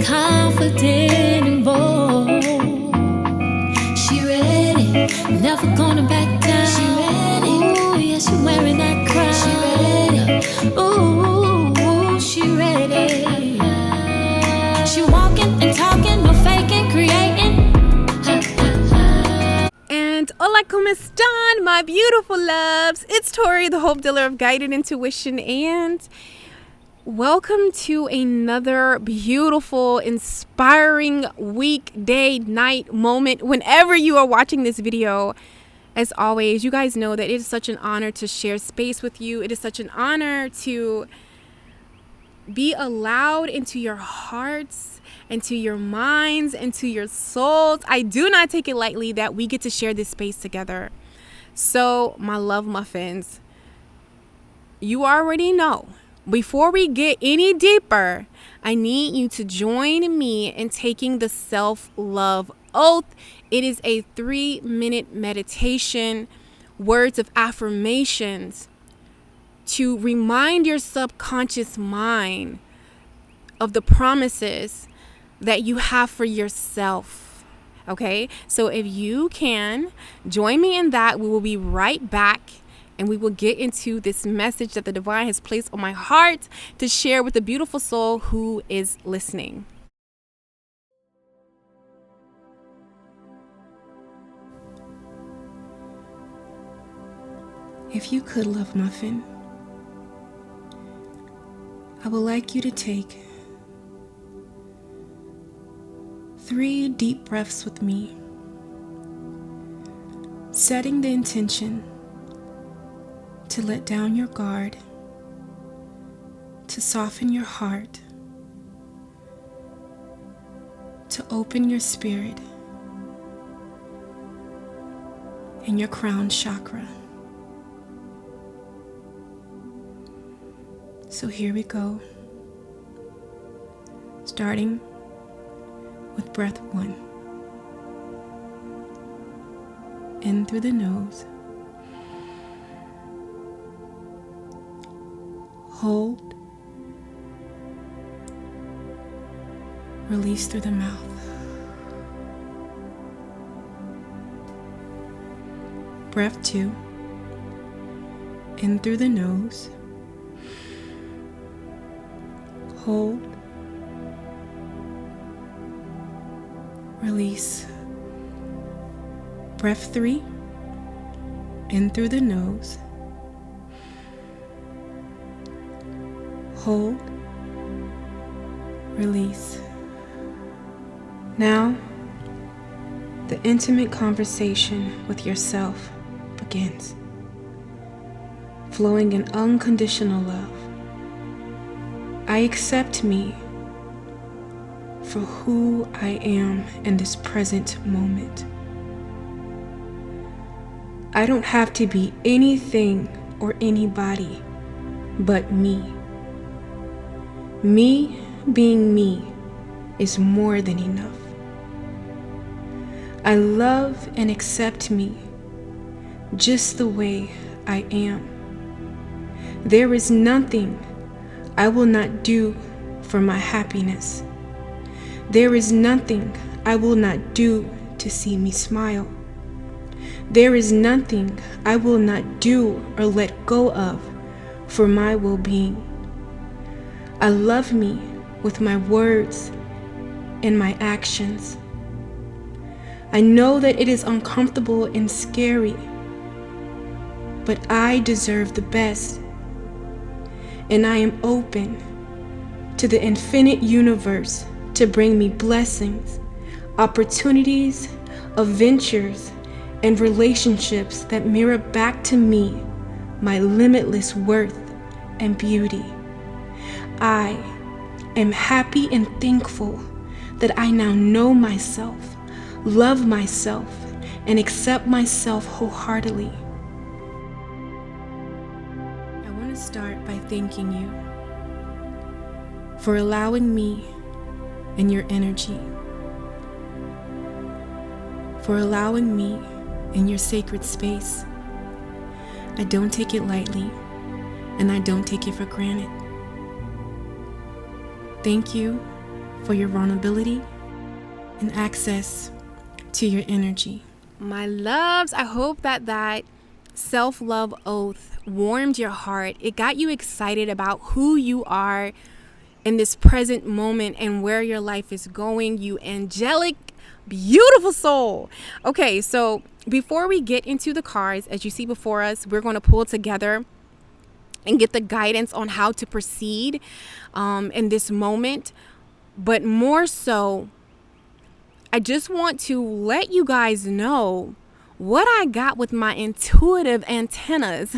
confident and bold. She ready, never gonna back down. She ready, ooh, yeah, she wearing that crown. She ready, ooh, she ready. She walking and talking, no faking, creating. And hola, como están, my beautiful loves? It's Tori, the Hope Dealer of Guided Intuition, and welcome to another beautiful, inspiring weekday night moment. Whenever you are watching this video, as always, you guys know that it is such an honor to share space with you. It is such an honor to be allowed into your hearts, into your minds, into your souls. I do not take it lightly that we get to share this space together. So, my love muffins, you already know. Before we get any deeper, I need you to join me in taking the self-love oath. It is a 3-minute meditation, words of affirmations to remind your subconscious mind of the promises that you have for yourself. Okay, so if you can join me in that, we will be right back and we will get into this message that the divine has placed on my heart to share with the beautiful soul who is listening. If you could, love muffin, I would like you to take 3 deep breaths with me, setting the intention to let down your guard, to soften your heart, to open your spirit and your crown chakra. So here we go, starting with breath 1. In through the nose. Hold. Release through the mouth. Breath 2. In through the nose. Hold. Release. Breath 3. In through the nose. Hold. Release. Now, the intimate conversation with yourself begins, flowing in unconditional love. I accept me for who I am in this present moment. I don't have to be anything or anybody but me. Me being me is more than enough. I love and accept me just the way I am. There is nothing I will not do for my happiness. There is nothing I will not do to see me smile. There is nothing I will not do or let go of for my well-being. I love me with my words and my actions. I know that it is uncomfortable and scary, but I deserve the best, and I am open to the infinite universe to bring me blessings, opportunities, adventures, and relationships that mirror back to me my limitless worth and beauty. I am happy and thankful that I now know myself, love myself, and accept myself wholeheartedly. I want to start by thanking you for allowing me in your energy, for allowing me in your sacred space. I don't take it lightly, and I don't take it for granted. Thank you for your vulnerability and access to your energy. My loves, I hope that self-love oath warmed your heart. It got you excited about who you are in this present moment and where your life is going, you angelic, beautiful soul. Okay, so before we get into the cards, as you see before us, we're going to pull together and get the guidance on how to proceed in this moment. But more so, I just want to let you guys know what I got with my intuitive antennas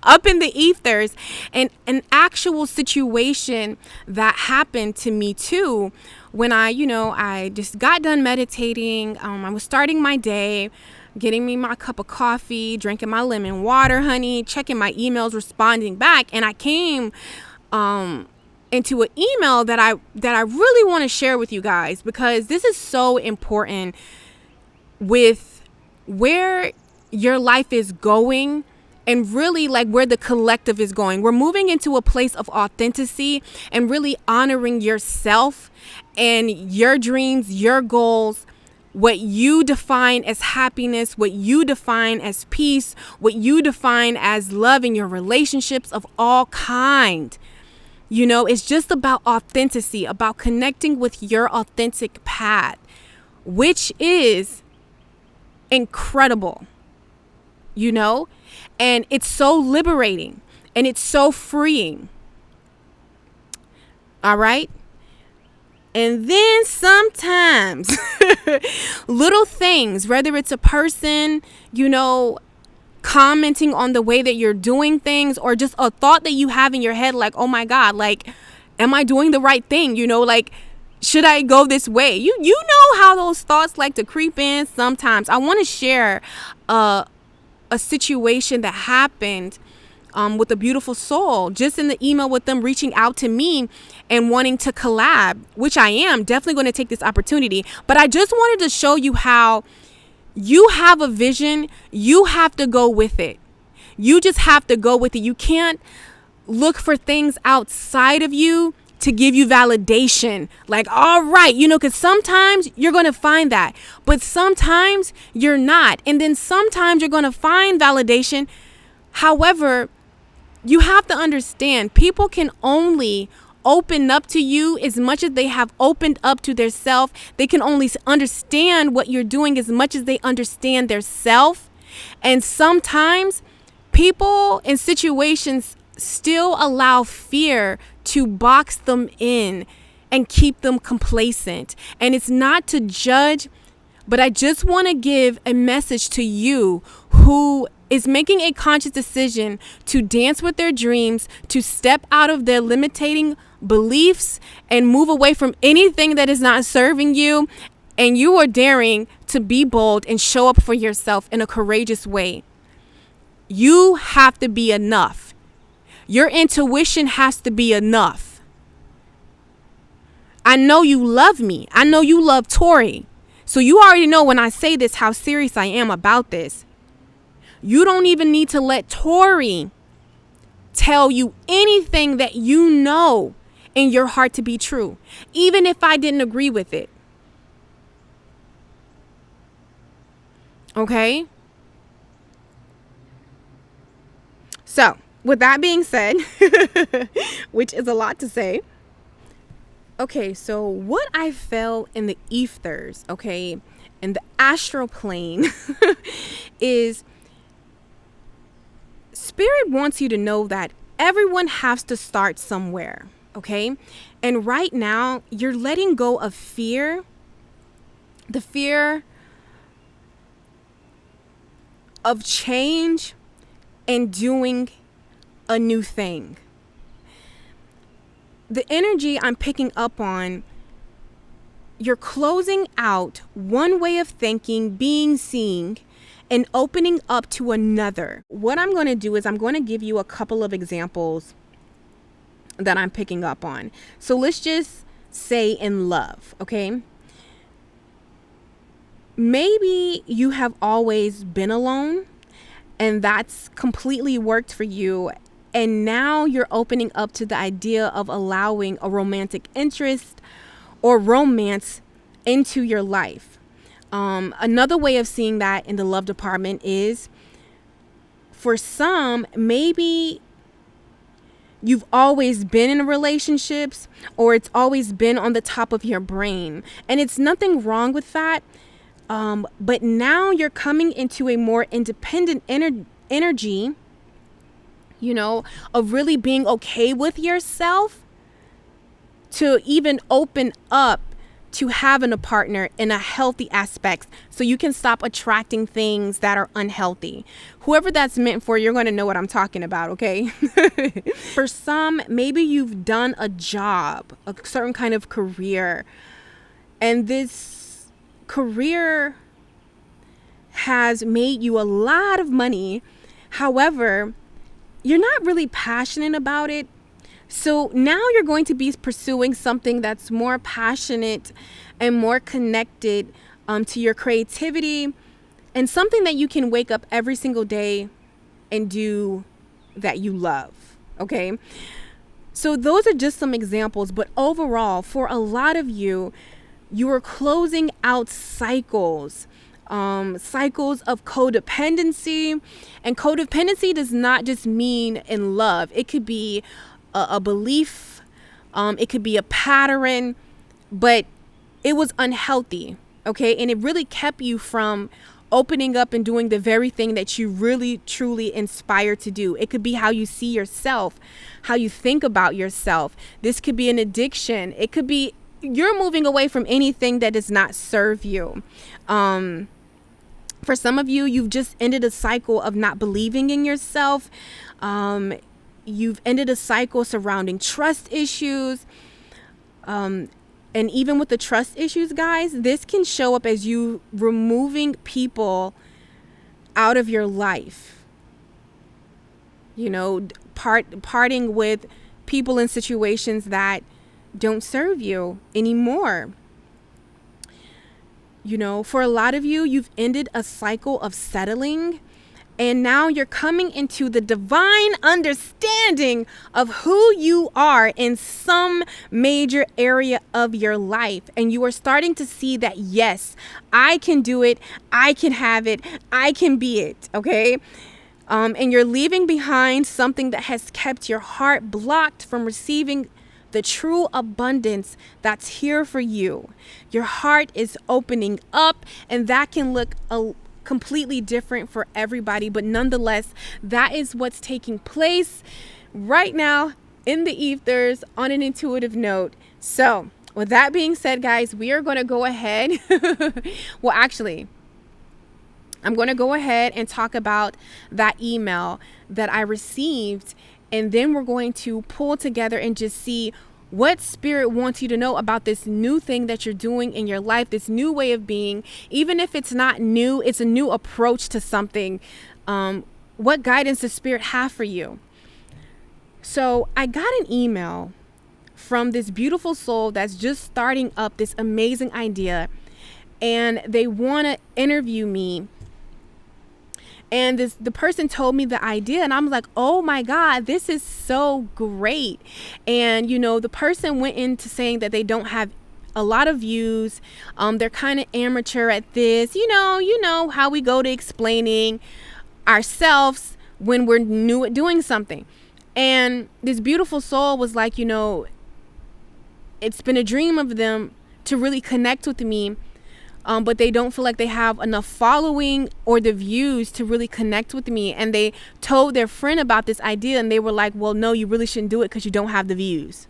up in the ethers, and an actual situation that happened to me too when I just got done meditating. I was starting my day, getting me my cup of coffee, drinking my lemon water, honey, checking my emails, responding back, and I came into an email that I really want to share with you guys, because this is so important with where your life is going, and really like where the collective is going. We're moving into a place of authenticity and really honoring yourself and your dreams, your goals, what you define as happiness, what you define as peace, what you define as love in your relationships of all kind. It's just about authenticity, about connecting with your authentic path, which is incredible, and it's so liberating and it's so freeing. All right. And then sometimes little things, whether it's a person, commenting on the way that you're doing things, or just a thought that you have in your head, like, oh my God, like, am I doing the right thing? Like, should I go this way? You know how those thoughts like to creep in sometimes. I want to share a situation that happened with a beautiful soul, just in the email with them reaching out to me and wanting to collab, which I am definitely going to take this opportunity. But I just wanted to show you how you have a vision. You have to go with it. You just have to go with it. You can't look for things outside of you to give you validation. Like, all right, because sometimes you're going to find that, but sometimes you're not. And then sometimes you're going to find validation. However, you have to understand, people can only open up to you as much as they have opened up to their self. They can only understand what you're doing as much as they understand their self. And sometimes people in situations still allow fear to box them in and keep them complacent. And it's not to judge, but I just want to give a message to you who is making a conscious decision to dance with their dreams, to step out of their limiting beliefs and move away from anything that is not serving you. And you are daring to be bold and show up for yourself in a courageous way. You have to be enough. Your intuition has to be enough. I know you love me. I know you love Tori. So you already know when I say this how serious I am about this. You don't even need to let Tori tell you anything that you know in your heart to be true, even if I didn't agree with it. Okay? So, with that being said, which is a lot to say. Okay, so what I felt in the ethers, okay, in the astral plane is Spirit wants you to know that everyone has to start somewhere, okay? And right now, you're letting go of fear, the fear of change and doing a new thing. The energy I'm picking up on, you're closing out one way of thinking, being, seeing, and opening up to another. What I'm going to do is I'm going to give you a couple of examples that I'm picking up on. So let's just say in love, okay? Maybe you have always been alone and that's completely worked for you. And now you're opening up to the idea of allowing a romantic interest or romance into your life. Another way of seeing that in the love department is, for some, maybe you've always been in relationships, or it's always been on the top of your brain. And it's nothing wrong with that. But now you're coming into a more independent energy, of really being okay with yourself, to even open up to having a partner in a healthy aspect, so you can stop attracting things that are unhealthy. Whoever that's meant for, you're going to know what I'm talking about, okay? For some, maybe you've done a job, a certain kind of career, and this career has made you a lot of money. However, you're not really passionate about it. So now you're going to be pursuing something that's more passionate and more connected to your creativity, and something that you can wake up every single day and do that you love. Okay. So those are just some examples. But overall, for a lot of you, you are closing out cycles of codependency. And codependency does not just mean in love. It could be a belief, it could be a pattern, but it was unhealthy, okay? And it really kept you from opening up and doing the very thing that you really truly inspire to do. It could be how you see yourself, how you think about yourself. This could be an addiction. It could be you're moving away from anything that does not serve you. For some of you, you've just ended a cycle of not believing in yourself. You've ended a cycle surrounding trust issues. And even with the trust issues, guys, this can show up as you removing people out of your life. Parting with people in situations that don't serve you anymore. For a lot of you, you've ended a cycle of settling. And now you're coming into the divine understanding of who you are in some major area of your life. And you are starting to see that, yes, I can do it. I can have it. I can be it. Okay. And you're leaving behind something that has kept your heart blocked from receiving the true abundance that's here for you. Your heart is opening up, and that can look completely different for everybody, but nonetheless, that is what's taking place right now in the ethers on an intuitive note. So with that being said, guys, we are going to go ahead. Well, actually, I'm going to go ahead and talk about that email that I received, and then we're going to pull together and just see what spirit wants you to know about this new thing that you're doing in your life, this new way of being. Even if it's not new, it's a new approach to something. What guidance does spirit have for you? So I got an email from this beautiful soul that's just starting up this amazing idea, and they want to interview me. And the person told me the idea, and I'm like, oh my God, this is so great. And, the person went into saying that they don't have a lot of views. They're kind of amateur at this. You know how we go to explaining ourselves when we're new at doing something. And this beautiful soul was like, it's been a dream of them to really connect with me. But they don't feel like they have enough following or the views to really connect with me. And they told their friend about this idea, and they were like, well, no, you really shouldn't do it because you don't have the views.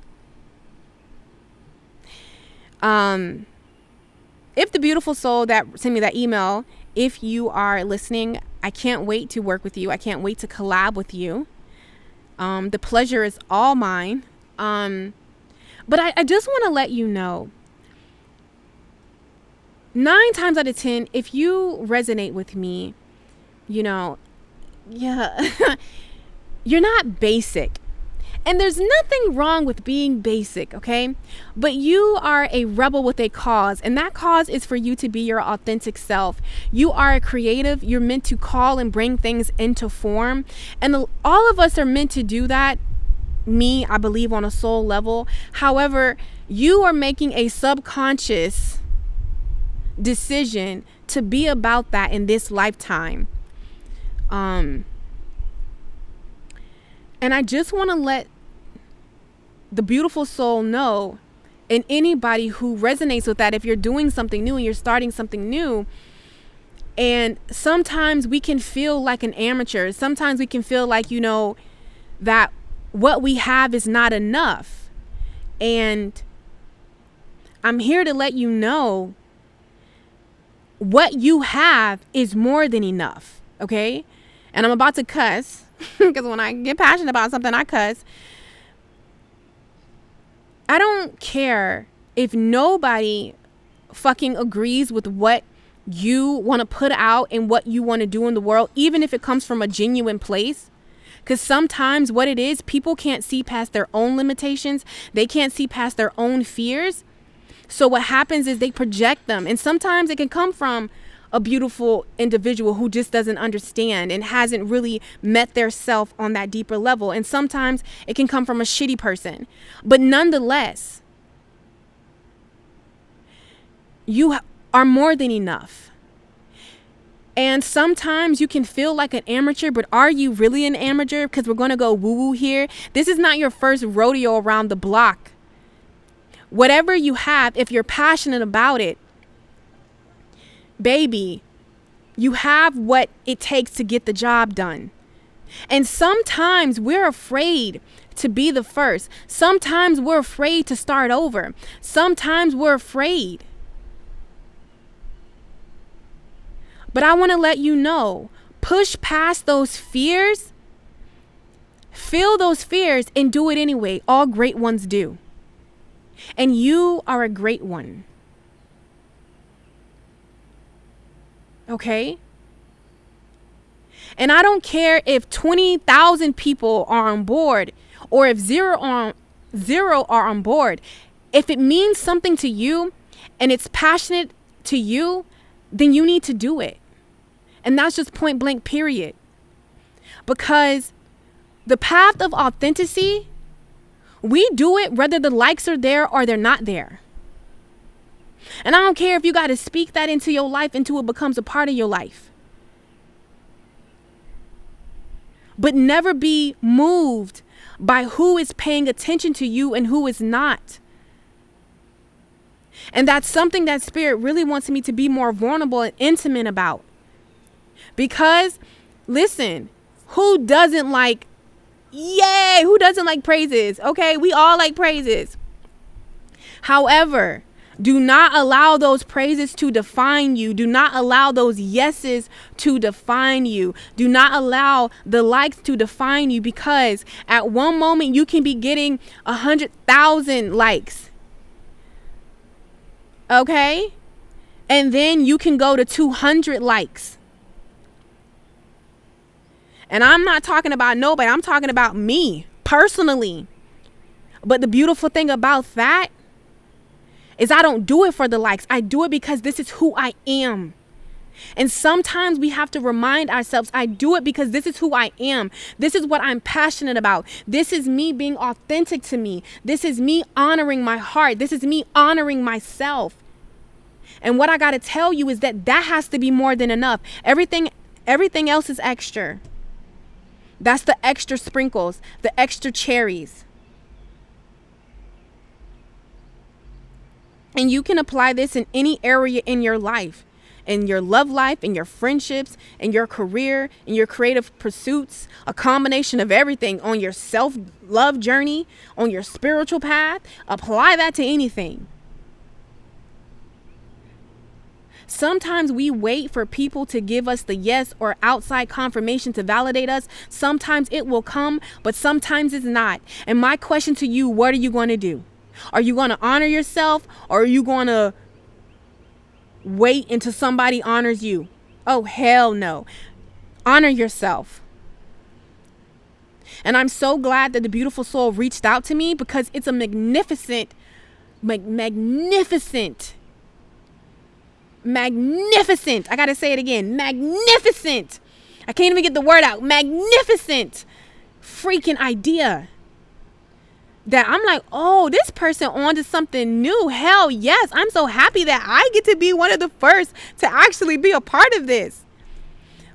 If the beautiful soul that sent me that email, if you are listening, I can't wait to work with you. I can't wait to collab with you. The pleasure is all mine. But I just want to let you know, 9 times out of 10, if you resonate with me, you're not basic. And there's nothing wrong with being basic, okay? But you are a rebel with a cause, and that cause is for you to be your authentic self. You are a creative. You're meant to call and bring things into form. And all of us are meant to do that me, I believe, on a soul level. However, you are making a subconscious decision to be about that in this lifetime. And I just want to let the beautiful soul know, and anybody who resonates with that, if you're doing something new and you're starting something new, and sometimes we can feel like an amateur. Sometimes we can feel like, that what we have is not enough. And I'm here to let you know what you have is more than enough. Okay? And I'm about to cuss because when I get passionate about something, I cuss. I don't care if nobody fucking agrees with what you want to put out and what you want to do in the world, even if it comes from a genuine place. Because sometimes what it is, people can't see past their own limitations. They can't see past their own fears. So what happens is they project them. And sometimes it can come from a beautiful individual who just doesn't understand and hasn't really met their self on that deeper level. And sometimes it can come from a shitty person. But nonetheless, you are more than enough. And sometimes you can feel like an amateur, but are you really an amateur? Because we're going to go woo-woo here. This is not your first rodeo around the block. Whatever you have, if you're passionate about it, baby, you have what it takes to get the job done. And sometimes we're afraid to be the first. Sometimes we're afraid to start over. Sometimes we're afraid. But I want to let you know, push past those fears, feel those fears, and do it anyway. All great ones do. And you are a great one. Okay? And I don't care if 20,000 people are on board or if zero are on board. If it means something to you and it's passionate to you, then you need to do it. And that's just point blank, period. Because the path of authenticity, we do it whether the likes are there or they're not there. And I don't care if you got to speak that into your life until it becomes a part of your life. But never be moved by who is paying attention to you and who is not. And that's something that Spirit really wants me to be more vulnerable and intimate about. Because, listen, who doesn't like praises? Okay, we all like praises. However, do not allow those praises to define you. Do not allow those yeses to define you. Do not allow the likes to define you, because at one moment you can be getting 100,000 likes. Okay? And then you can go to 200 likes. And I'm not talking about nobody. I'm talking about me personally. But the beautiful thing about that is I don't do it for the likes. I do it because this is who I am. And sometimes we have to remind ourselves, I do it because this is who I am. This is what I'm passionate about. This is me being authentic to me. This is me honoring my heart. This is me honoring myself. And what I got to tell you is that has to be more than enough. Everything else is extra. That's the extra sprinkles, the extra cherries. And you can apply this in any area in your life, in your love life, in your friendships, in your career, in your creative pursuits, a combination of everything, on your self-love journey, on your spiritual path. Apply that to anything. Sometimes we wait for people to give us the yes or outside confirmation to validate us. Sometimes it will come, but sometimes it's not. And my question to you, what are you going to do? Are you going to honor yourself, or are you going to wait until somebody honors you? Oh, hell no. Honor yourself. And I'm so glad that the beautiful soul reached out to me, because it's a magnificent, I got to say it again. Magnificent. I can't even get the word out. Magnificent freaking idea. that I'm like, oh, this person on to something new. Hell yes. I'm so happy that I get to be one of the first to actually be a part of this.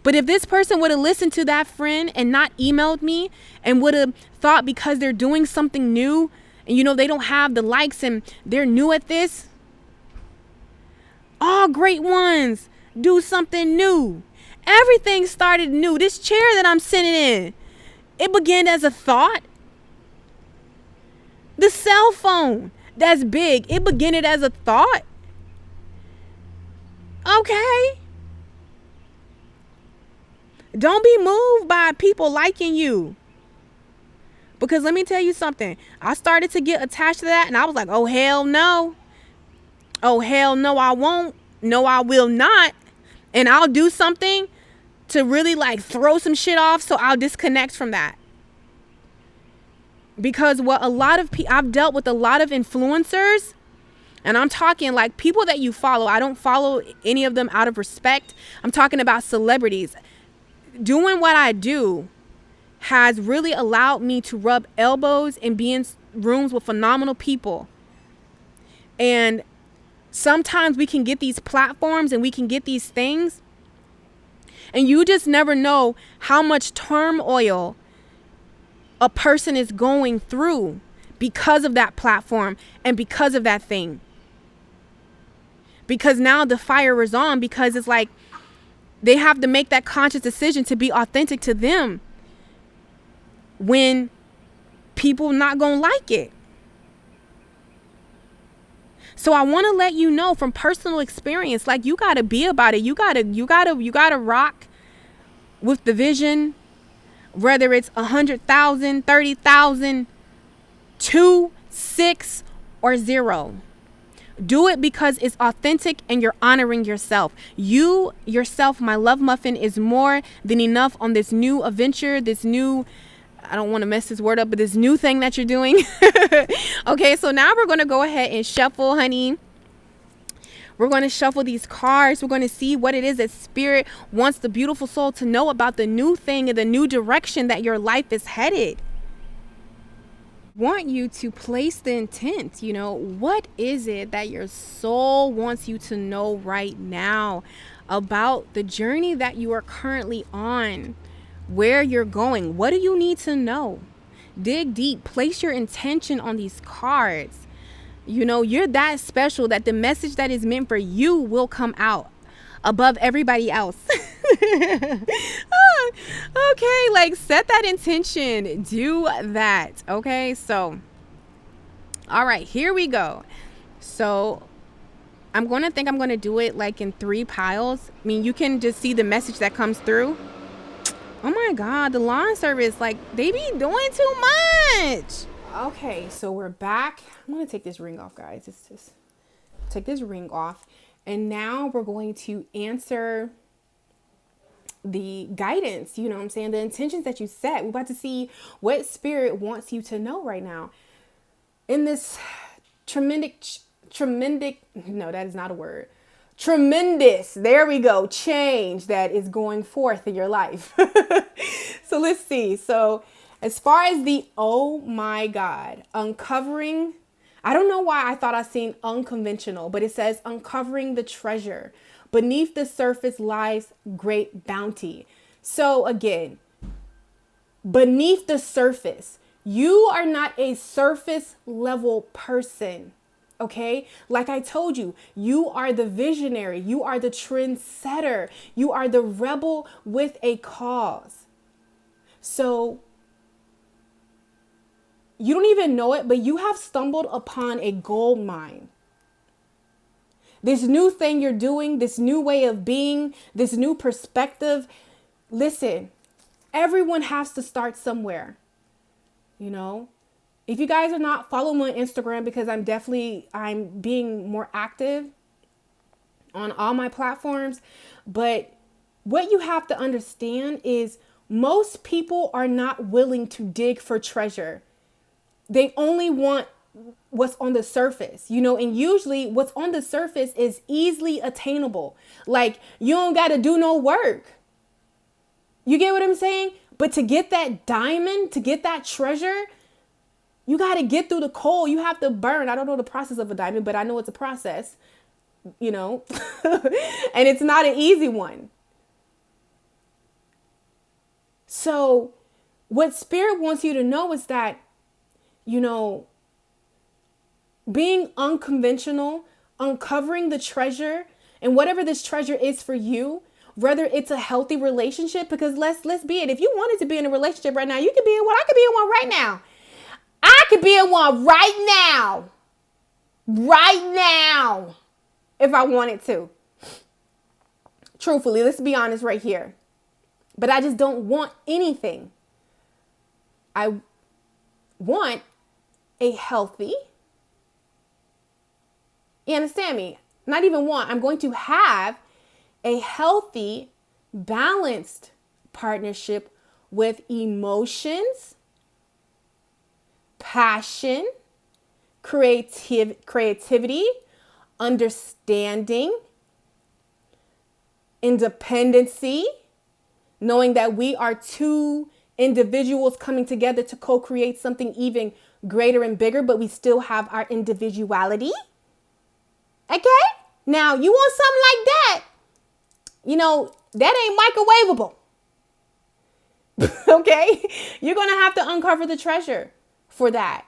But if this person would have listened to that friend and not emailed me and would have thought because they're doing something new and, you know, they don't have the likes and they're new at this, all great ones do something new. Everything started new. This chair that I'm sitting in, it began as a thought. The cell phone that's big, it began it as a thought. Okay. Don't be moved by people liking you. Because let me tell you something. I started to get attached to that and I was like, oh, hell no. Oh, hell no, I won't. No, I will not. And I'll do something to really like throw some shit off, so I'll disconnect from that. Because what a lot of I've dealt with a lot of influencers, and I'm talking like people that you follow. I don't follow any of them out of respect. I'm talking about celebrities. Doing what I do has really allowed me to rub elbows and be in rooms with phenomenal people. And sometimes we can get these platforms and we can get these things, and you just never know how much turmoil a person is going through because of that platform and because of that thing. Because now the fire is on, because it's like they have to make that conscious decision to be authentic to them when people not gonna like it. So I want to let you know from personal experience, like you got to be about it. You got to rock with the vision, whether it's 100,000, 30,000, 2, 6, or 0. Do it because it's authentic and you're honoring yourself. You, yourself, my love muffin, is more than enough on this new adventure, this new, I don't want to mess this word up, but this new thing that you're doing. Okay, so now we're going to go ahead and shuffle, honey. We're going to shuffle these cards. We're going to see what it is that Spirit wants the beautiful soul to know about the new thing and the new direction that your life is headed. Want you to place the intent. You know, what is it that your soul wants you to know right now about the journey that you are currently on, where you're going? What do you need to know? Dig deep. Place your intention on these cards. You know, you're that special that the message that is meant for you will come out above everybody else. Okay, like set that intention. Do that. Okay, so all right, here we go. So I'm going to do it like in 3 piles. I mean, you can just see the message that comes through. Oh my God, the lawn service, like they be doing too much. Okay, so we're back. I'm going to take this ring off, guys. Just take this ring off. And now we're going to answer the guidance, you know what I'm saying? The intentions that you set. We're about to see what Spirit wants you to know right now. In this tremendous, no, that is not a word. Tremendous, there we go, change that is going forth in your life. So let's see. So as far as the, oh my God, uncovering, I don't know why I thought I seen unconventional, but it says uncovering the treasure. Beneath the surface lies great bounty. So again, beneath the surface, you are not a surface level person. Okay, like I told you, you are the visionary. You are the trendsetter. You are the rebel with a cause. So you don't even know it, but you have stumbled upon a gold mine. This new thing you're doing, this new way of being, this new perspective. Listen, everyone has to start somewhere. You know, if you guys are not following me on Instagram, because I'm being more active on all my platforms. But what you have to understand is most people are not willing to dig for treasure. They only want what's on the surface, you know, and usually what's on the surface is easily attainable. Like you don't got to do no work. You get what I'm saying? But to get that diamond, to get that treasure, You got to get through the coal. You have to burn. I don't know the process of a diamond, but I know it's a process, you know, and it's not an easy one. So what Spirit wants you to know is that, you know, being unconventional, uncovering the treasure, and whatever this treasure is for you, whether it's a healthy relationship, because let's be it. If you wanted to be in a relationship right now, you could be in one. I could be in one right now. I could be in one right now. Right now. If I wanted to. Truthfully, let's be honest right here. But I just don't want anything. I want a healthy, you understand me? Not even want. I'm going to have a healthy, balanced partnership with emotions, passion, creativity, understanding, independency, knowing that we are two individuals coming together to co-create something even greater and bigger, but we still have our individuality. Okay? Now, you want something like that, you know, that ain't microwavable. Okay? You're going to have to uncover the treasure for that.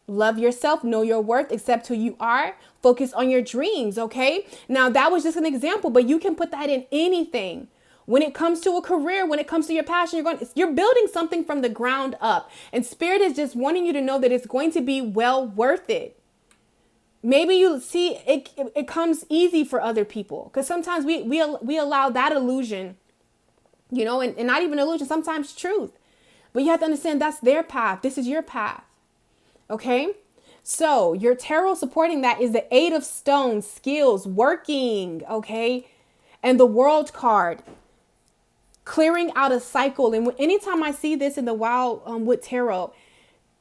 Love yourself, know your worth, accept who you are, focus on your dreams, okay? Now, that was just an example, but you can put that in anything. When it comes to a career, when it comes to your passion, you're building something from the ground up. And Spirit is just wanting you to know that it's going to be well worth it. Maybe you see it comes easy for other people, because sometimes we allow that illusion, you know, and not even illusion, sometimes truth. But you have to understand that's their path. This is your path. Okay? So your tarot supporting that is the Eight of Stones, skills, working, okay? And the World card, clearing out a cycle. And anytime I see this in the Wild with Tarot,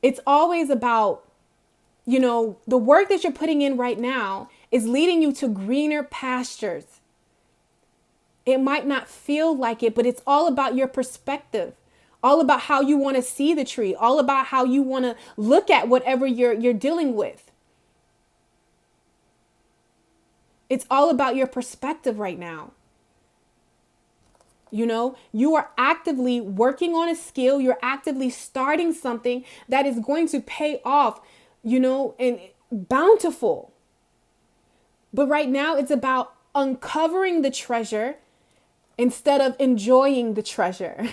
it's always about, you know, the work that you're putting in right now is leading you to greener pastures. It might not feel like it, but it's all about your perspective, all about how you want to see the tree, all about how you want to look at whatever you're dealing with. It's all about your perspective right now. You know, you are actively working on a skill. You're actively starting something that is going to pay off, you know, and bountiful. But right now it's about uncovering the treasure instead of enjoying the treasure.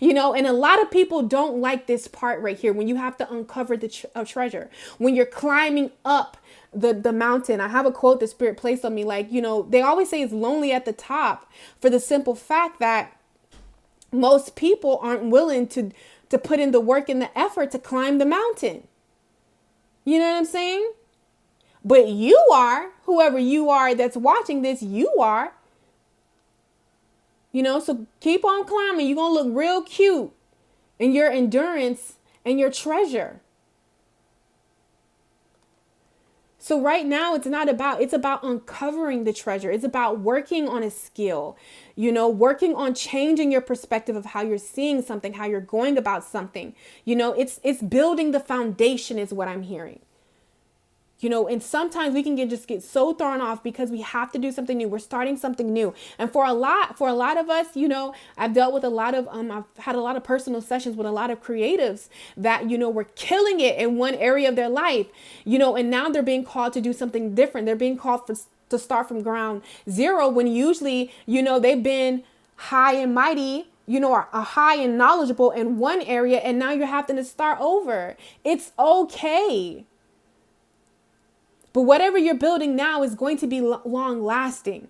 You know, and a lot of people don't like this part right here, when you have to uncover the treasure, when you're climbing up the mountain. I have a quote that Spirit placed on me, like, you know, they always say it's lonely at the top, for the simple fact that most people aren't willing to put in the work and the effort to climb the mountain. You know what I'm saying? But you are, whoever you are that's watching this, you are. You know, so keep on climbing. You're going to look real cute in your endurance and your treasure. So right now it's about uncovering the treasure. It's about working on a skill, you know, working on changing your perspective of how you're seeing something, how you're going about something. You know, it's building the foundation is what I'm hearing. You know, and sometimes we can just get so thrown off because we have to do something new. We're starting something new. And for a lot of us, you know, I've dealt with I've had a lot of personal sessions with a lot of creatives that, you know, were killing it in one area of their life, you know, and now they're being called to do something different. They're being called to start from ground zero, when usually, you know, they've been high and mighty, you know, are high and knowledgeable in one area, and now you're having to start over. It's okay. But whatever you're building now is going to be long lasting.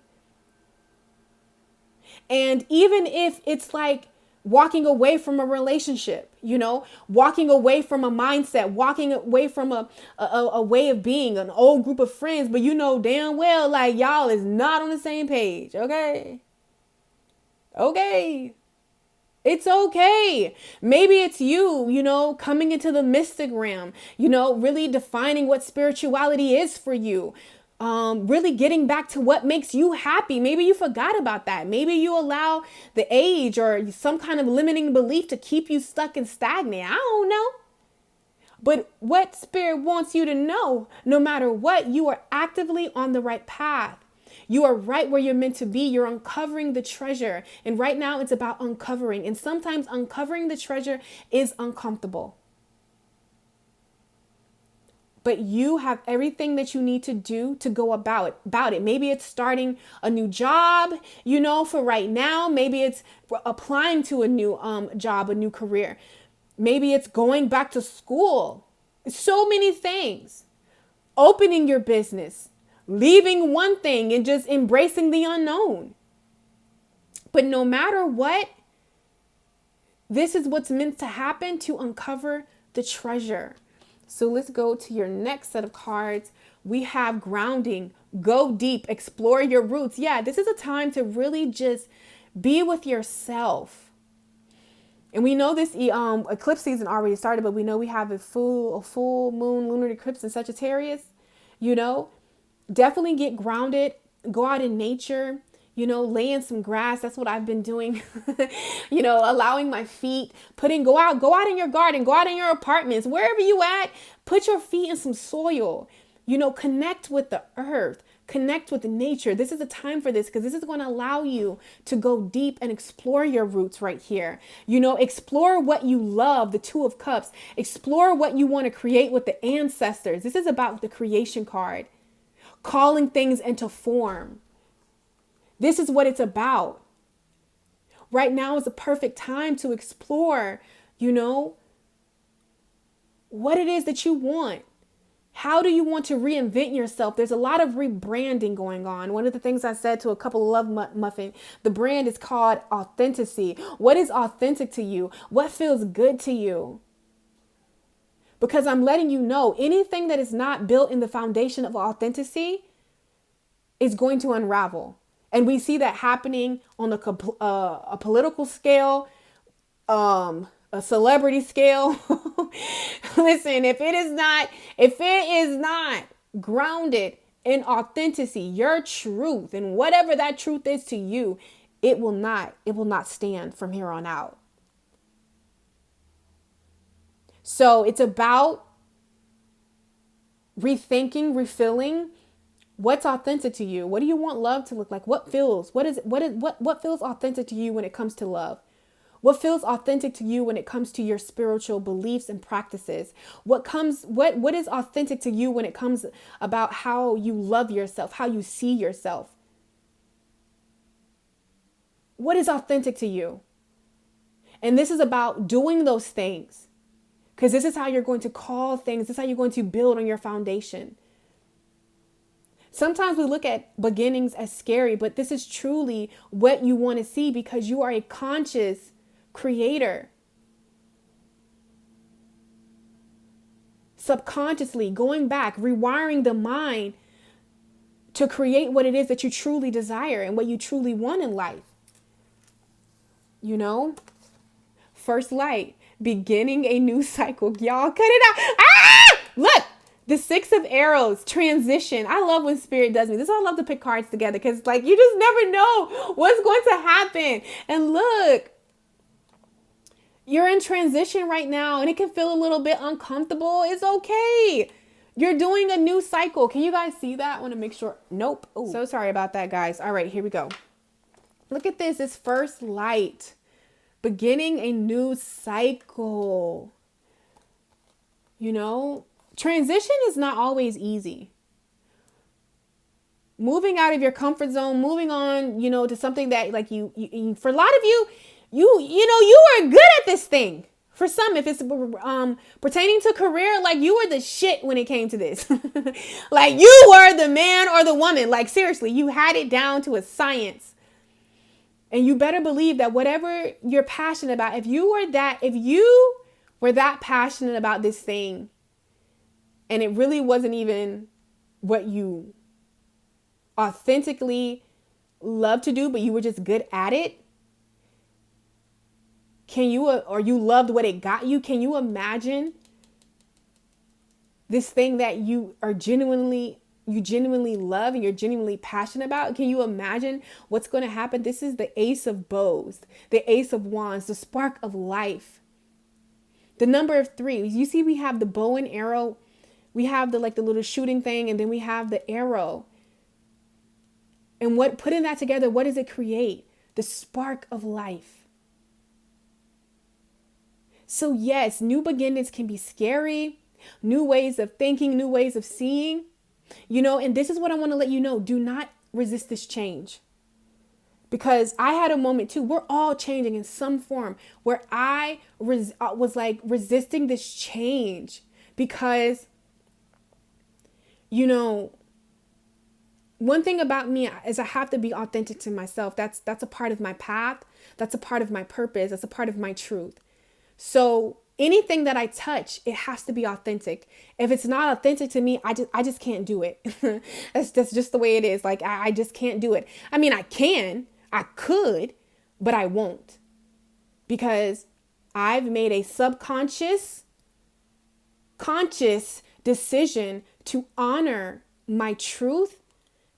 And even if it's like walking away from a relationship, you know, walking away from a mindset, walking away from a way of being, an old group of friends, but you know damn well, like, y'all is not on the same page. Okay. Okay. It's okay. Maybe it's you know, coming into the mystic realm, you know, really defining what spirituality is for you. Really getting back to what makes you happy. Maybe you forgot about that. Maybe you allow the age or some kind of limiting belief to keep you stuck and stagnant. I don't know. But what Spirit wants you to know, no matter what, you are actively on the right path. You are right where you're meant to be. You're uncovering the treasure. And right now it's about uncovering. And sometimes uncovering the treasure is uncomfortable. But you have everything that you need to do to go about it. Maybe it's starting a new job, for right now. Maybe it's applying to a new job, a new career. Maybe it's going back to school. So many things. Opening your business, leaving one thing and just embracing the unknown. But no matter what, this is what's meant to happen, to uncover the treasure. So let's go to your next set of cards. We have grounding, go deep, explore your roots. Yeah, this is a time to really just be with yourself. And we know this eclipse season already started, but we know we have a full moon lunar eclipse in Sagittarius. Definitely get grounded, go out in nature, lay in some grass. That's what I've been doing. Allowing my feet, go out in your garden, go out in your apartments, wherever you at, put your feet in some soil, connect with the earth, connect with nature. This is a time for this, because this is going to allow you to go deep and explore your roots right here. Explore what you love, the Two of Cups, explore what you want to create with the ancestors. This is about the creation card, calling things into form. This is what it's about. Right now is a perfect time to explore, what it is that you want. How do you want to reinvent yourself? There's a lot of rebranding going on. One of the things I said to a couple of Love Muffin, the brand is called authenticity. What is authentic to you? What feels good to you? Because I'm letting you know, anything that is not built in the foundation of authenticity is going to unravel. And we see that happening on a political scale, a celebrity scale. Listen, if it is not grounded in authenticity, your truth, and whatever that truth is to you, it will not stand from here on out. So it's about rethinking, refilling. What's authentic to you? What do you want love to look like? What feels authentic to you when it comes to love? What feels authentic to you when it comes to your spiritual beliefs and practices? What is authentic to you when it comes about how you love yourself, how you see yourself? What is authentic to you? And this is about doing those things, because this is how you're going to call things. This is how you're going to build on your foundation. Sometimes we look at beginnings as scary, but this is truly what you want to see, because you are a conscious creator. Subconsciously going back, rewiring the mind to create what it is that you truly desire and what you truly want in life. First light, beginning a new cycle. Y'all, cut it out. Ah! Look. The Six of Arrows, transition. I love when Spirit does me. This is why I love to pick cards together, because you just never know what's going to happen. And look, you're in transition right now, and it can feel a little bit uncomfortable. It's okay. You're doing a new cycle. Can you guys see that? I want to make sure. Nope. Ooh. So sorry about that, guys. All right, here we go. Look at this. It's first light. Beginning a new cycle. Transition is not always easy. Moving out of your comfort zone, moving on, to something that you for a lot of you, you are good at this thing. For some, if it's pertaining to career, you were the shit when it came to this. You were the man or the woman. Seriously, you had it down to a science. And you better believe that whatever you're passionate about, if you were that passionate about this thing, and it really wasn't even what you authentically love to do, but you were just good at it, or you loved what it got you, can you imagine this thing that you genuinely love and you're genuinely passionate about? Can you imagine what's going to happen? This is the Ace of Bows, the Ace of Wands, the spark of life. The number of 3. You see, we have the bow and arrow. We have the little shooting thing, and then we have the arrow. And putting that together, what does it create? The spark of life. So yes, new beginnings can be scary. New ways of thinking, new ways of seeing. And this is what I want to let you know. Do not resist this change. Because I had a moment too. We're all changing in some form where I was resisting this change because, one thing about me is I have to be authentic to myself. That's a part of my path. That's a part of my purpose. That's a part of my truth. So anything that I touch, it has to be authentic. If it's not authentic to me, I just can't do it. That's just the way it is. I just can't do it. I mean, I could, but I won't, because I've made a conscious decision to honor my truth,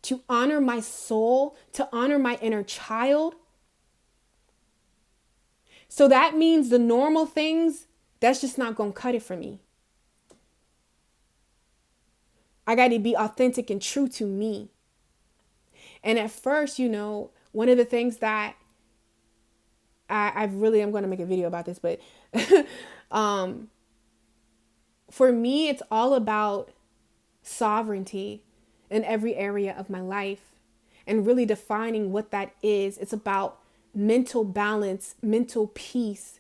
to honor my soul, to honor my inner child. So that means the normal things, that's just not going to cut it for me. I got to be authentic and true to me. And at first, one of the things that I'm going to make a video about this, but for me, it's all about sovereignty in every area of my life and really defining what that is. It's about mental balance, mental peace,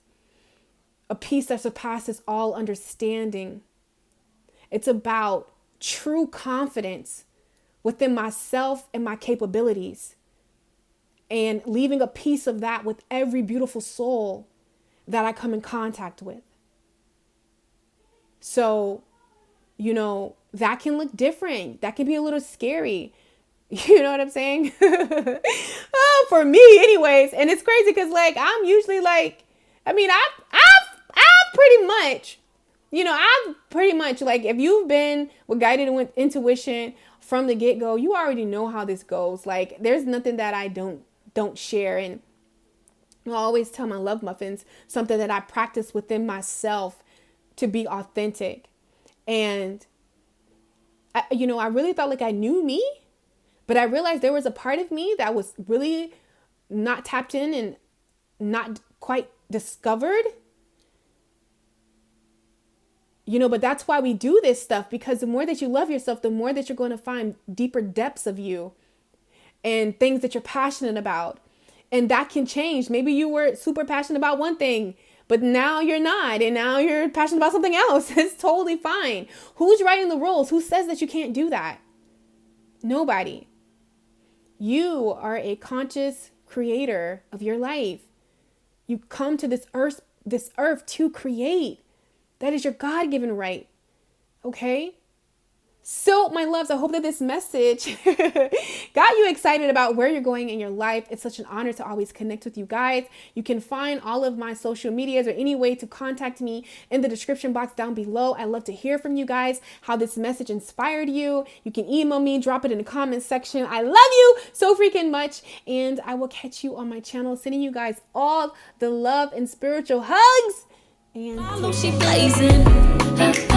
a peace that surpasses all understanding. It's about true confidence within myself and my capabilities, and leaving a piece of that with every beautiful soul that I come in contact with. So, that can look different. That can be a little scary. You know what I'm saying? For me anyways. And it's crazy because I'm usually I've pretty much if you've been with guided intuition from the get-go, you already know how this goes. There's nothing that I don't share. And I always tell my love muffins something that I practice within myself to be authentic. And I really thought I knew me, but I realized there was a part of me that was really not tapped in and not quite discovered. But that's why we do this stuff, because the more that you love yourself, the more that you're going to find deeper depths of you and things that you're passionate about. And that can change. Maybe you were super passionate about one thing, but now you're not. And now you're passionate about something else. It's totally fine. Who's writing the rules? Who says that you can't do that? Nobody. You are a conscious creator of your life. You come to this earth to create. That is your God-given right. Okay? So, my loves, I hope that this message got you excited about where you're going in your life. It's such an honor to always connect with you guys. You can find all of my social medias or any way to contact me in the description box down below. I love to hear from you guys, how this message inspired you. You can email me, drop it in the comments section. I love you so freaking much. And I will catch you on my channel, sending you guys all the love and spiritual hugs. And she blazing.